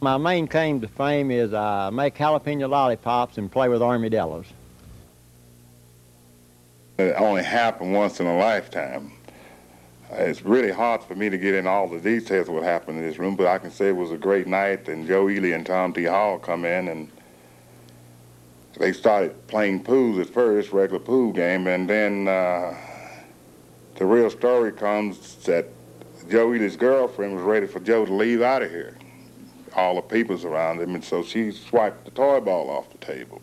My main claim to fame is I make jalapeno lollipops and play with armadillos. It only happened once in a lifetime. It's really hard for me to get in all the details of what happened in this room, but I can say it was a great night, and Joe Ely and Tom T. Hall come in, and they started playing pool at first, regular pool game, and then the real story comes that Joe Ely's girlfriend was ready for Joe to leave out of here. All the people's around him, and so she swiped the toy ball off the table.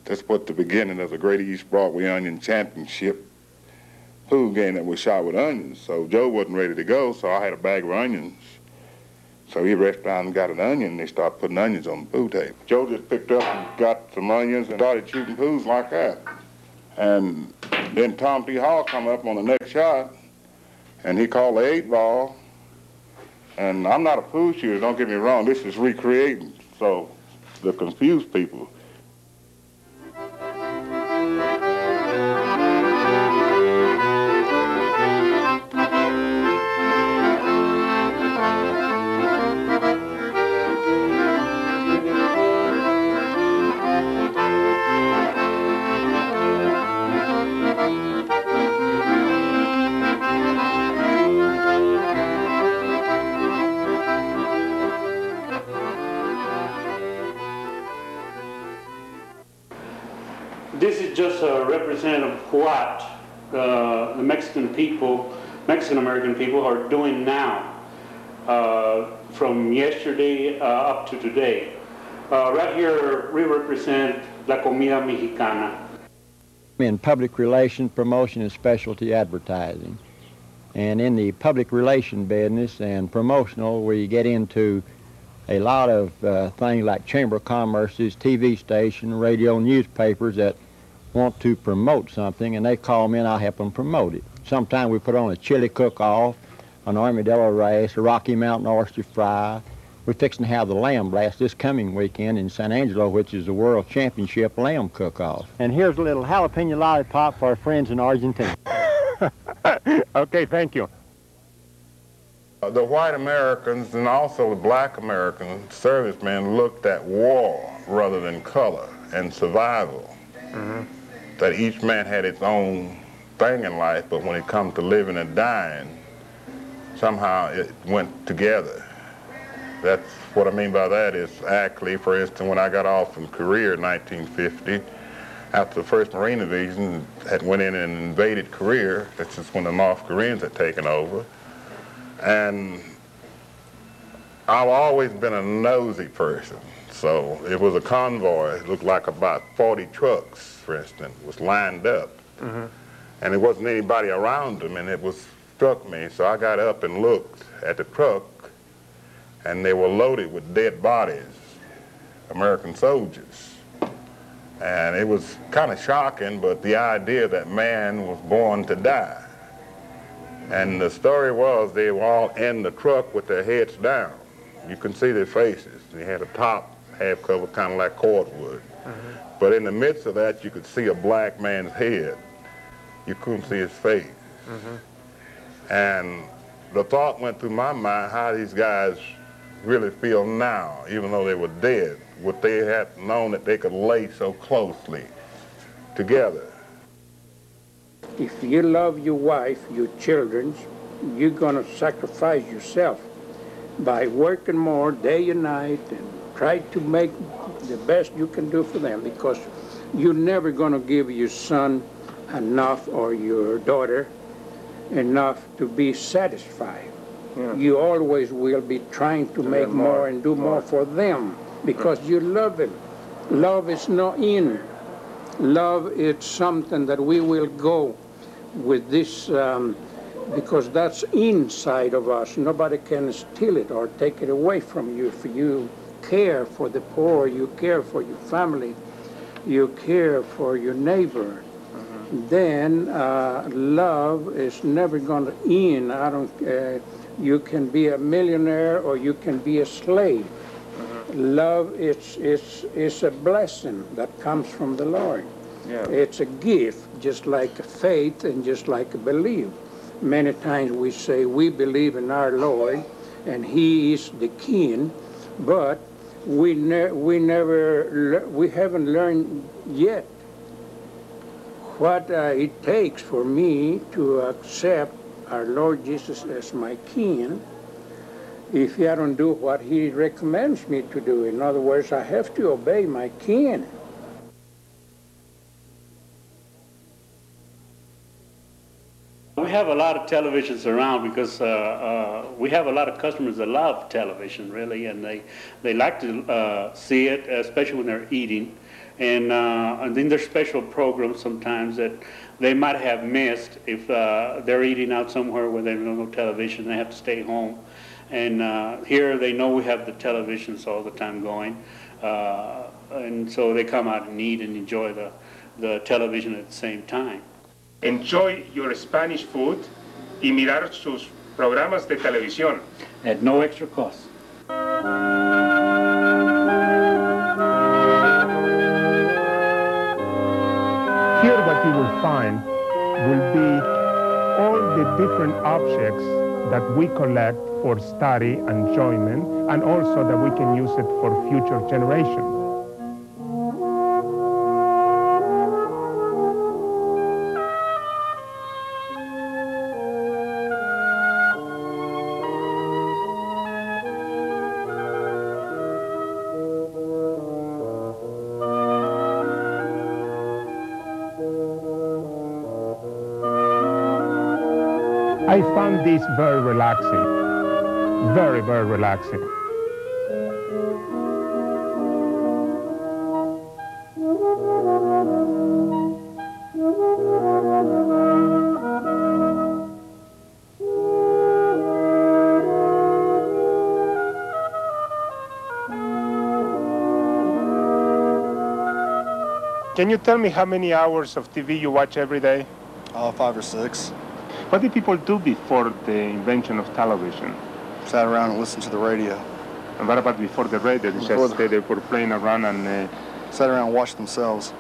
That's what the beginning of the Great East Broadway Onion Championship pool game that was shot with onions. So Joe wasn't ready to go, so I had a bag of onions. So he reached down and got an onion, and they started putting onions on the pool table. Joe just picked up and got some onions and started shooting poos like that. And then Tom T. Hall come up on the next shot, and he called the 8-ball. And I'm not a pool shooter, don't get me wrong. This is recreating, so to confuse people. This is just a representative of what the Mexican-American people are doing now, from yesterday up to today. Right here, we represent La Comida Mexicana. In public relations, promotion, and specialty advertising. And in the public relation business and promotional, we get into a lot of things like Chamber of Commerce's, TV station, radio, newspapers that want to promote something, and they call me and I help them promote it. Sometimes we put on a chili cook-off, an armadillo race, a Rocky Mountain oyster fry. We're fixing to have the lamb blast this coming weekend in San Angelo, which is the World Championship Lamb Cook-Off. And here's a little jalapeno lollipop for our friends in Argentina. Okay, thank you. The white Americans and also the black American servicemen looked at war rather than color and survival. That each man had its own thing in life, but when it comes to living and dying, somehow it went together. That's what I mean by that is actually, for instance, when I got off from career in 1950, after the 1st Marine Division had went in and invaded Korea, this is when the North Koreans had taken over, and I've always been a nosy person. So it was a convoy. It looked like about 40 trucks, for instance, was lined up. And there wasn't anybody around them, and it struck me. So I got up and looked at the truck, and they were loaded with dead bodies, American soldiers. And it was kind of shocking, but the idea that man was born to die. And the story was they were all in the truck with their heads down. You can see their faces. They had a top half cover, kind of like cordwood. But in the midst of that, you could see a black man's head. You couldn't see his face. And the thought went through my mind how these guys really feel now, even though they were dead, would they have known that they could lay so closely together. If you love your wife, your children, you're going to sacrifice yourself by working more day and night and try to make the best you can do for them, because you're never going to give your son enough or your daughter enough to be satisfied. You always will be trying to make more and do more for them because you love them. Love is not in. Love is something that we will go with this because that's inside of us. Nobody can steal it or take it away from you. If you care for the poor, you care for your family, you care for your neighbor, then love is never going to end. You can be a millionaire or you can be a slave. Love is a blessing that comes from the Lord. It's a gift, just like faith and just like a belief. Many times we say we believe in our Lord and He is the King, But we haven't learned yet what it takes for me to accept our Lord Jesus as my King if I don't do what he recommends me to do. In other words, I have to obey my King. We have a lot of televisions around because we have a lot of customers that love television, really, and they like to see it, especially when they're eating. And then there's special programs sometimes that they might have missed if they're eating out somewhere where there's no television. They have to stay home. And here they know we have the televisions all the time going. And so they come out and eat and enjoy the television at the same time. Enjoy your Spanish food y mirar sus programas de televisión. At no extra cost. Here what you will find will be all the different objects that we collect for study and enjoyment, and also that we can use it for future generations. I found this very relaxing, very, very relaxing. Can you tell me how many hours of TV you watch every day? 5 or 6. What did people do before the invention of television? Sat around and listened to the radio. And what about before the radio? They were playing around and... Sat around and watched themselves.